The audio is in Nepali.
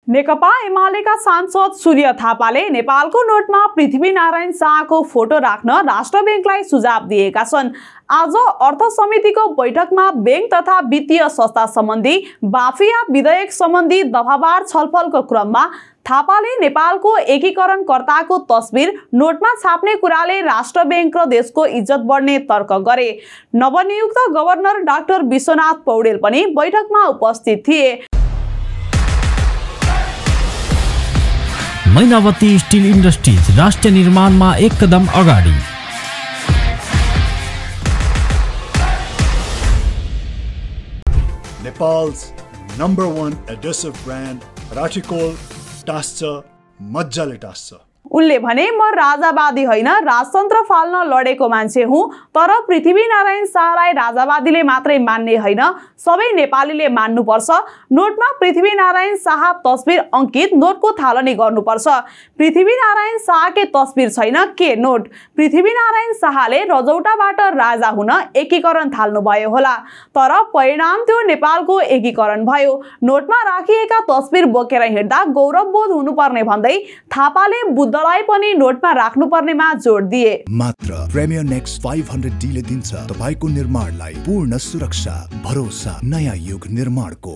नेकपा एमालेका सांसद सूर्य थापाले नेपालको नोटमा पृथ्वीनारायण शाहको फोटो राख्न राष्ट्र बैंकलाई सुझाव दिएका छन्। आज अर्थ समितिको बैठकमा बैंक तथा वित्तीय संस्था सम्बन्धी बाफिया विधेयक सम्बन्धी दफावार छलफलको क्रममा थापाले नेपालको एकीकरणकर्ताको तस्बिर नोटमा छाप्ने कुराले राष्ट्र बैंक र देशको इज्जत बढ्ने तर्क गरे। नवनियुक्त गभर्नर डाक्टर विश्वनाथ पौडेल पनि बैठकमा उपस्थित थिए। मैनावती स्टील इन्डस्ट्रीज राष्ट्र निर्माणमा एक कदम अगाडि। Nepal's #1 adhesive brand Rachikol टास्छ मज्जाले टास्छ। उनले भने म राजावादी होइन, राजतन्त्र फाल्न लडेको मान्छे हुँ, तर पृथ्वीनारायण शाहलाई राजावादीले मात्रै मान्ने होइन, सबै नेपालीले मान्नुपर्छ। नोटमा पृथ्वीनारायण शाह तस्बिर अंकित नोटको थालनी गर्नुपर्छ। पृथ्वीनारायण शाहकै तस्बिर छैन के नोट? पृथ्वीनारायण शाहले रजौटाबाट राजा हुन एकीकरण थाल्नु भयो होला, तर परिणाम त्यो नेपालको एकीकरण भयो। नोटमा राखिएका तस्बिर बोकेर हिँड्दा गौरवबोध हुनुपर्ने भन्दै थापाले बुद्धलाई पनि नोटमा राख्नुपर्नेमा जोड दिए। मात्र प्रिमियर नेक्स्ट 500D ले दिन्छ तपाईको निर्माणलाई पूर्ण सुरक्षा, भरोसा, नयाँ युग निर्माणको।